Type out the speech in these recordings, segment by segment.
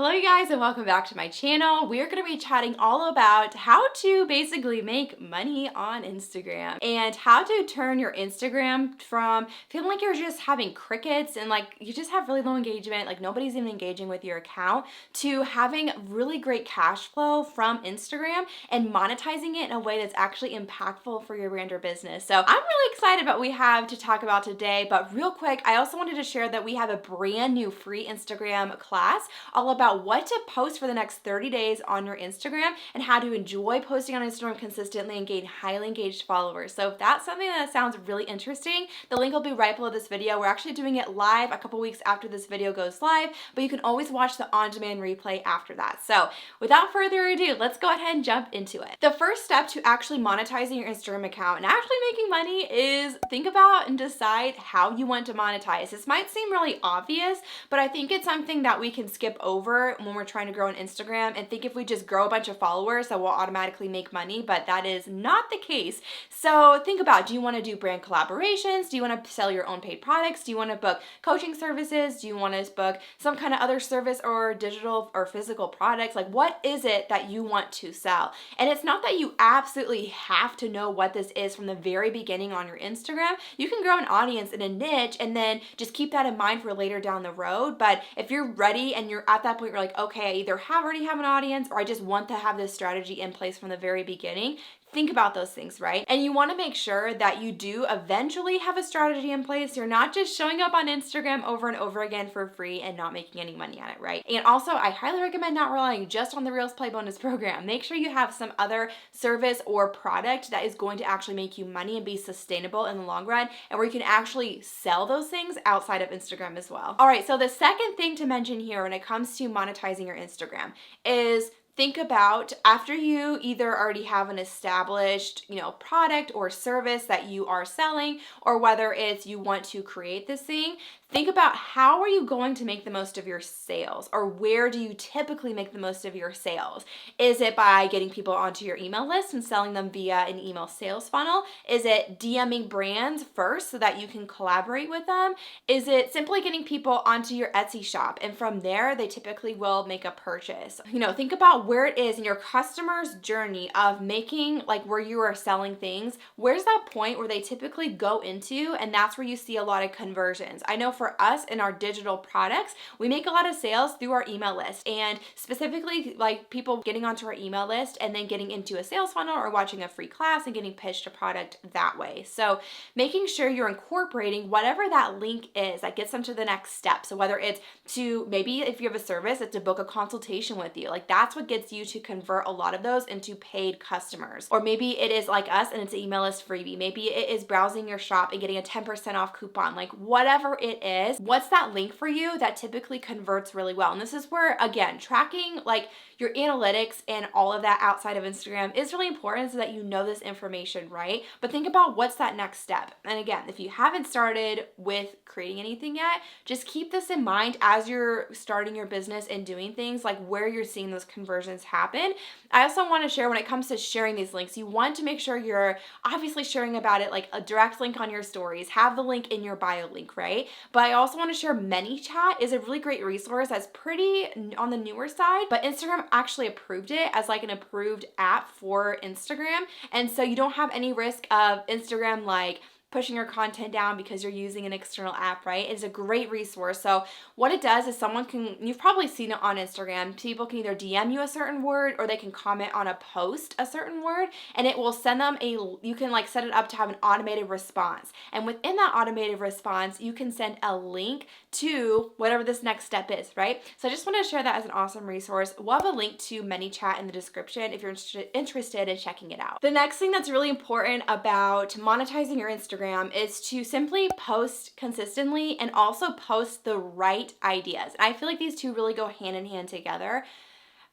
Hello you guys and welcome back to my channel. We're going to be chatting all about how to basically make money on Instagram and how to turn your Instagram from feeling like you're just having crickets and like you just have really low engagement, like nobody's even engaging with your account, to having really great cash flow from Instagram and monetizing it in a way that's actually impactful for your brand or business. So I'm really excited about what we have to talk about today, but real quick, I also wanted to share that we have a brand new free Instagram class all about what to post for the next 30 days on your Instagram and how to enjoy posting on Instagram consistently and gain highly engaged followers. So if that's something that sounds really interesting, the link will be right below this video. We're actually doing it live a couple weeks after this video goes live, but you can always watch the on-demand replay after that. So without further ado, let's go ahead and jump into it. The first step to actually monetizing your Instagram account and actually making money is think about and decide how you want to monetize. This might seem really obvious, but I think it's something that we can skip over when we're trying to grow on Instagram and think if we just grow a bunch of followers that we'll automatically make money, but that is not the case. So think about, do you want to do brand collaborations? Do you want to sell your own paid products? Do you want to book coaching services? Do you want to book some kind of other service or digital or physical products? Like what is it that you want to sell? And it's not that you absolutely have to know what this is from the very beginning on your Instagram. You can grow an audience in a niche and then just keep that in mind for later down the road. But if you're ready and you're at that point, you're like, okay, I either already have an audience or I just want to have this strategy in place from the very beginning. Think about those things, right? And you want to make sure that you do eventually have a strategy in place. You're not just showing up on Instagram over and over again for free and not making any money at it, right? And also, I highly recommend not relying just on the Reels Play Bonus program. Make sure you have some other service or product that is going to actually make you money and be sustainable in the long run, and where you can actually sell those things outside of Instagram as well. All right, so the second thing to mention here when it comes to monetizing your Instagram is think about after you either already have an established, product or service that you are selling, or whether it's you want to create this thing, think about how are you going to make the most of your sales, or where do you typically make the most of your sales? Is it by getting people onto your email list and selling them via an email sales funnel? Is it DMing brands first so that you can collaborate with them? Is it simply getting people onto your Etsy shop and from there they typically will make a purchase? Think about where it is in your customer's journey of making, like where you are selling things. Where's that point where they typically go into, and that's where you see a lot of conversions. I know for us in our digital products, we make a lot of sales through our email list, and specifically like people getting onto our email list and then getting into a sales funnel or watching a free class and getting pitched a product that way. So making sure you're incorporating whatever that link is that gets them to the next step. So whether it's to, maybe if you have a service, it's to book a consultation with you. Like that's what gets you to convert a lot of those into paid customers. Or maybe it is like us and it's an email list freebie. Maybe it is browsing your shop and getting a 10% off coupon. Like whatever it is, what's that link for you that typically converts really well? And this is where, again, tracking like your analytics and all of that outside of Instagram is really important so that you know this information, right? But think about what's that next step. And again, if you haven't started with creating anything yet, just keep this in mind as you're starting your business and doing things, like where you're seeing those conversions happen. I also want to share, when it comes to sharing these links, you want to make sure you're obviously sharing about it, like a direct link on your stories, have the link in your bio link, right? But I also want to share ManyChat is a really great resource that's pretty on the newer side, but Instagram actually approved it as like an approved app for Instagram. And so you don't have any risk of Instagram like pushing your content down because you're using an external app, right? It's a great resource. So what it does is you've probably seen it on Instagram, people can either DM you a certain word or they can comment on a post a certain word, and it will send them you can like set it up to have an automated response. And within that automated response, you can send a link to whatever this next step is, right? So I just want to share that as an awesome resource. We'll have a link to ManyChat in the description if you're interested in checking it out. The next thing that's really important about monetizing your Instagram is to simply post consistently and also post the right ideas. And I feel like these two really go hand in hand together.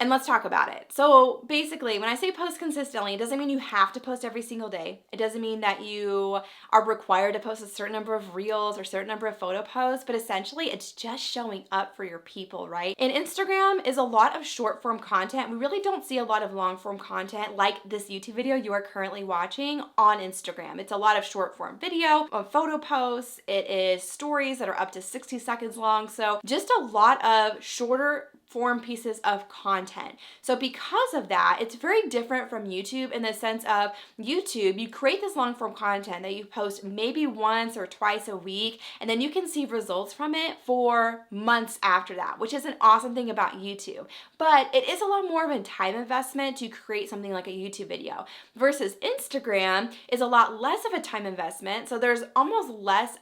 And let's talk about it. So basically, when I say post consistently, it doesn't mean you have to post every single day. It doesn't mean that you are required to post a certain number of reels or certain number of photo posts, but essentially it's just showing up for your people, right? And Instagram is a lot of short form content. We really don't see a lot of long form content like this YouTube video you are currently watching on Instagram. It's a lot of short form video, photo posts. It is stories that are up to 60 seconds long. So just a lot of shorter form pieces of content. So because of that, it's very different from YouTube in the sense of YouTube, you create this long form content that you post maybe once or twice a week, and then you can see results from it for months after that, which is an awesome thing about YouTube. But it is a lot more of a time investment to create something like a YouTube video versus Instagram is a lot less of a time investment. So there's almost less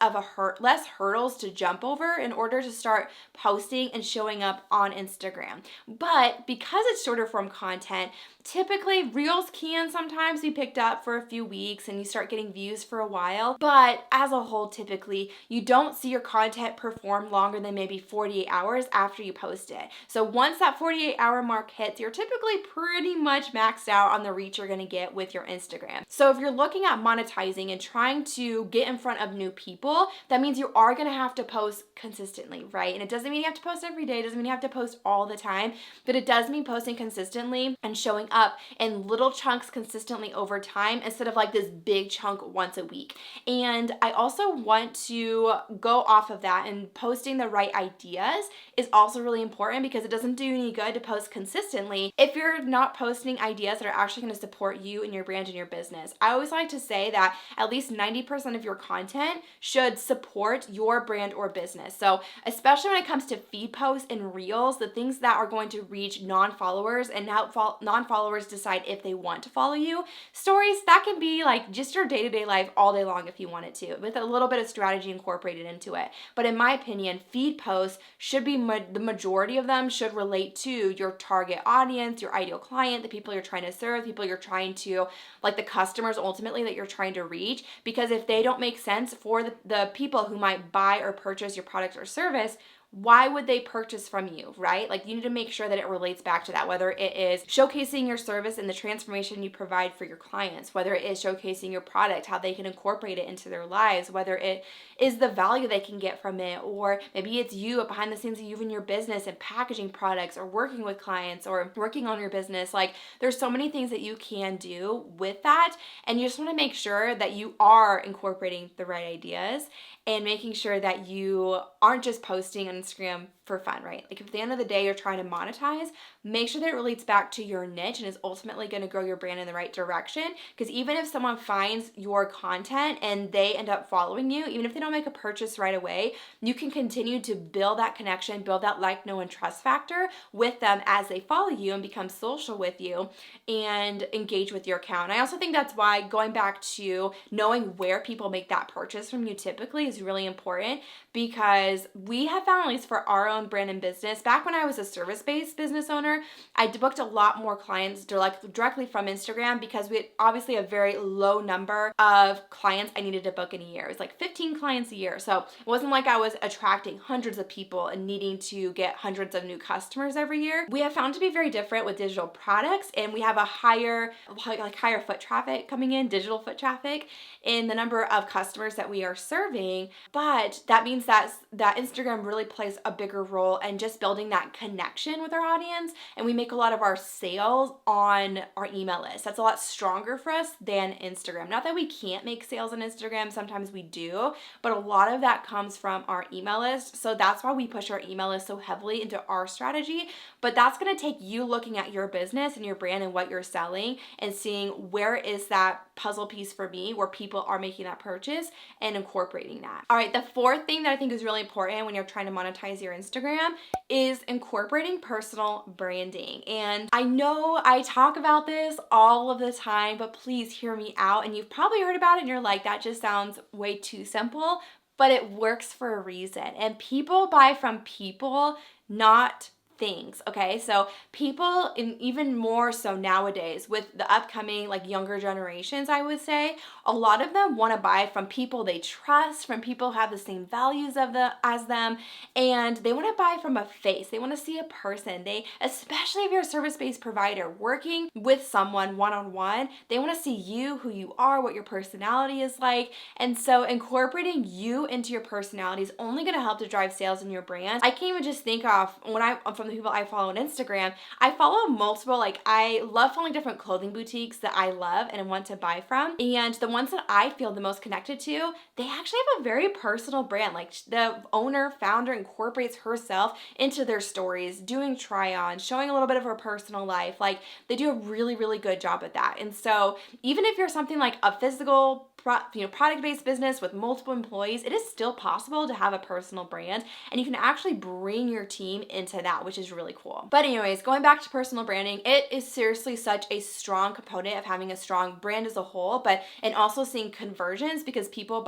hurdles to jump over in order to start posting and showing up on Instagram. But because it's shorter form content, typically reels can sometimes be picked up for a few weeks and you start getting views for a while. But as a whole, typically you don't see your content perform longer than maybe 48 hours after you post it. So once that 48-hour mark hits, you're typically pretty much maxed out on the reach you're gonna get with your Instagram. So if you're looking at monetizing and trying to get in front of new people, that means you are gonna have to post consistently, right? And it doesn't mean you have to post every day, it doesn't mean you have to post all the time, but it does mean posting consistently and showing up in little chunks consistently over time instead of like this big chunk once a week. And I also want to go off of that, and posting the right ideas is also really important because it doesn't do any good to post consistently if you're not posting ideas that are actually going to support you and your brand and your business. I always like to say that at least 90% of your content should support your brand or business. So especially when it comes to feed posts and reels, the things that are going to reach non-followers and help non-followers decide if they want to follow you. Stories, that can be like just your day-to-day life all day long if you want it to, with a little bit of strategy incorporated into it. But in my opinion, feed posts should be, the majority of them should relate to your target audience, your ideal client, the people you're trying to serve, people you're trying to, like the customers ultimately that you're trying to reach. Because if they don't make sense for the people who might buy or purchase your product or service, why would they purchase from you, right? Like you need to make sure that it relates back to that, whether it is showcasing your service and the transformation you provide for your clients, whether it is showcasing your product, how they can incorporate it into their lives, whether it is the value they can get from it, or maybe it's you behind the scenes of you and your business and packaging products or working with clients or working on your business. Like there's so many things that you can do with that. And you just want to make sure that you are incorporating the right ideas and making sure that you aren't just posting on Instagram for fun, right? Like if at the end of the day you're trying to monetize, make sure that it relates back to your niche and is ultimately going to grow your brand in the right direction. Because even if someone finds your content and they end up following you, even if they don't make a purchase right away, you can continue to build that connection, build that like, know, and trust factor with them as they follow you and become social with you and engage with your account. And I also think that's why going back to knowing where people make that purchase from you typically is really important, because we have found, at least for our own brand and business, back when I was a service-based business owner, I booked a lot more clients directly from Instagram because we had obviously a very low number of clients I needed to book in a year. It was like 15 clients a year. So it wasn't like I was attracting hundreds of people and needing to get hundreds of new customers every year. We have found to be very different with digital products, and we have a higher foot traffic coming in, digital foot traffic, in the number of customers that we are serving. But that means that Instagram really plays a bigger role in just building that connection with our audience, and we make a lot of our sales on our email list. That's a lot stronger for us than Instagram. Not that we can't make sales on Instagram, sometimes we do, but a lot of that comes from our email list. So that's why we push our email list so heavily into our strategy. But that's going to take you looking at your business and your brand and what you're selling and seeing where is that puzzle piece for me where people are making that purchase and incorporating that. All right, the fourth thing that I think is really important when you're trying to monetize your Instagram is incorporating personal branding. And I know I talk about this all of the time, but please hear me out. And you've probably heard about it and you're like, that just sounds way too simple, but it works for a reason. And people buy from people, not things. Okay, so people, and even more so nowadays with the upcoming like younger generations, I would say a lot of them want to buy from people they trust, from people who have the same values as them, and they want to buy from a face. They want to see a person. They, especially if you're a service-based provider working with someone one-on-one, they want to see you, who you are, what your personality is like. And so incorporating you into your personality is only going to help to drive sales in your brand. I can't even just think of, when I'm from the the people I follow on Instagram, I follow multiple, like I love following different clothing boutiques that I love and want to buy from. And the ones that I feel the most connected to, they actually have a very personal brand. Like the owner, founder incorporates herself into their stories, doing try-ons, showing a little bit of her personal life. Like they do a really, really good job at that. And so even if you're something like a physical product-based business with multiple employees, it is still possible to have a personal brand, and you can actually bring your team into that, which is really cool. But anyways, going back to personal branding, it is seriously such a strong component of having a strong brand as a whole, and also seeing conversions, because people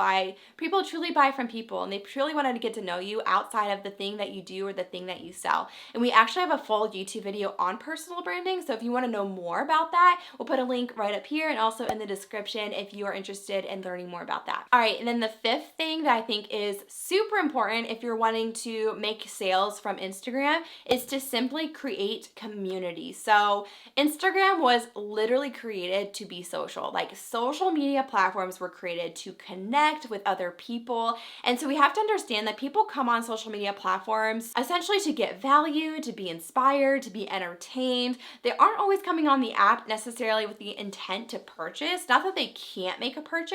truly buy from people, and they truly want to get to know you outside of the thing that you do or the thing that you sell. And we actually have a full YouTube video on personal branding, so if you want to know more about that, we'll put a link right up here and also in the description if you are interested in learning more about that. All right, and then the fifth thing that I think is super important if you're wanting to make sales from Instagram is to simply create community. So Instagram was literally created to be social. Like social media platforms were created to connect with other people. And so we have to understand that people come on social media platforms essentially to get value, to be inspired, to be entertained. They aren't always coming on the app necessarily with the intent to purchase. Not that they can't make a purchase,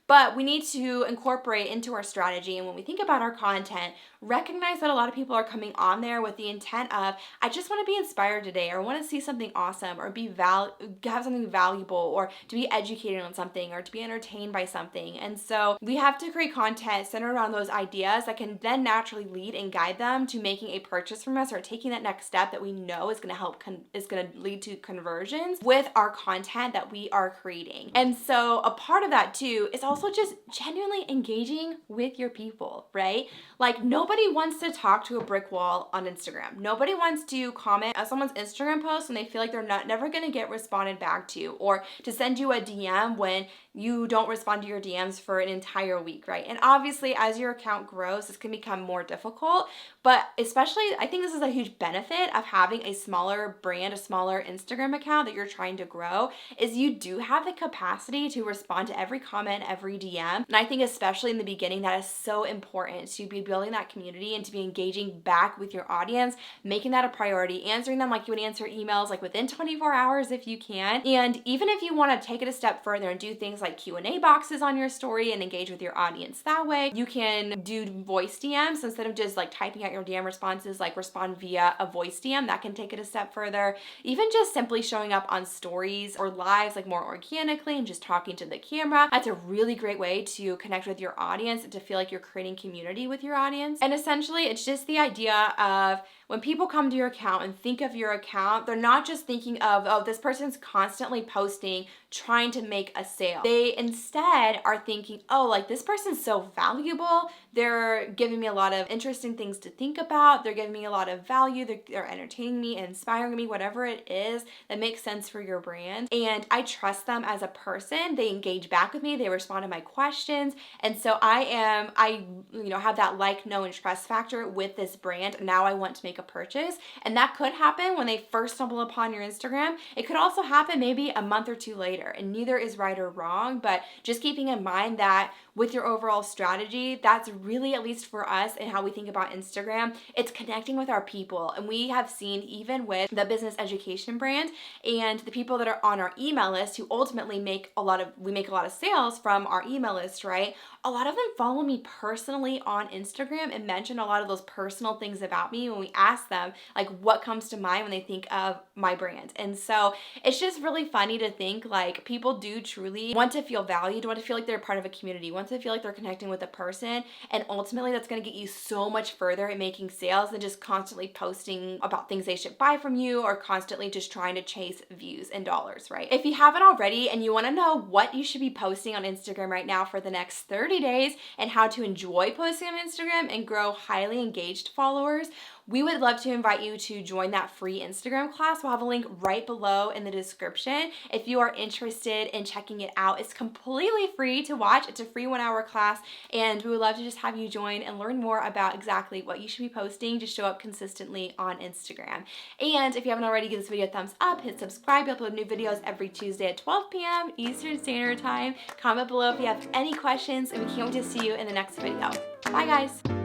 but we need to incorporate into our strategy. And when we think about our content, recognize that a lot of people are coming on there with the intent of, I just want to be inspired today, or want to see something awesome, or have something valuable, or to be educated on something, or to be entertained by something. And so we have to create content centered around those ideas that can then naturally lead and guide them to making a purchase from us, or taking that next step that we know is going to lead to conversions with our content that we are creating. And so a part of that too is also just genuinely engaging with your people, right? Like nobody wants to talk to a brick wall on Instagram. Nobody wants to comment on someone's Instagram post when they feel like they're never going to get responded back to, or to send you a DM when you don't respond to your DMs for an entire week, right? And obviously as your account grows, this can become more difficult, but especially I think this is a huge benefit of having a smaller brand, a smaller Instagram account that you're trying to grow, is you do have the capacity to respond to every comment, every DM. And I think especially in the beginning, that is so important, to be building that community and to be engaging back with your audience, making that a priority, answering them like you would answer emails, like within 24 hours if you can. And even if you want to take it a step further and do things like Q&A boxes on your story and engage with your audience that way, you can do voice DMs instead of just like typing out your DM responses, like respond via a voice DM. That can take it a step further. Even just simply showing up on stories or lives like more organically and just talking to the camera. That's a really great way to connect with your audience and to feel like you're creating community with your audience. And essentially it's just the idea of when people come to your account and think of your account, they're not just thinking of, oh, this person's constantly posting, trying to make a sale. They instead are thinking, oh, like this person's so valuable. They're giving me a lot of interesting things to think about. They're giving me a lot of value. They're entertaining me, inspiring me, whatever it is that makes sense for your brand. And I trust them as a person. They engage back with me. They respond to my questions. And so I have that like, know, and trust factor with this brand. Now I want to make a purchase. And that could happen when they first stumble upon your Instagram. It could also happen maybe a month or two later, and neither is right or wrong, but just keeping in mind that with your overall strategy, that's really, at least for us and how we think about Instagram, it's connecting with our people. And we have seen, even with the business education brand and the people that are on our email list, who ultimately make a lot of sales from our email list, right? A lot of them follow me personally on Instagram and mention a lot of those personal things about me when we ask them like what comes to mind when they think of my brand. And so it's just really funny to think like people do truly want to feel valued, want to feel like they're part of a community, want to feel like they're connecting with a person, and ultimately that's going to get you so much further in making sales than just constantly posting about things they should buy from you, or constantly just trying to chase views and dollars, right? If you haven't already and you want to know what you should be posting on Instagram right now for the next 30 days and how to enjoy posting on Instagram and grow highly engaged followers, we would love to invite you to join that free Instagram class. We'll have a link right below in the description if you are interested in checking it out. It's completely free to watch. It's a free 1-hour class, and we would love to just have you join and learn more about exactly what you should be posting to show up consistently on Instagram. And if you haven't already, give this video a thumbs up, hit subscribe. We upload new videos every Tuesday at 12 p.m. Eastern Standard Time. Comment below if you have any questions, and we can't wait to see you in the next video. Bye guys.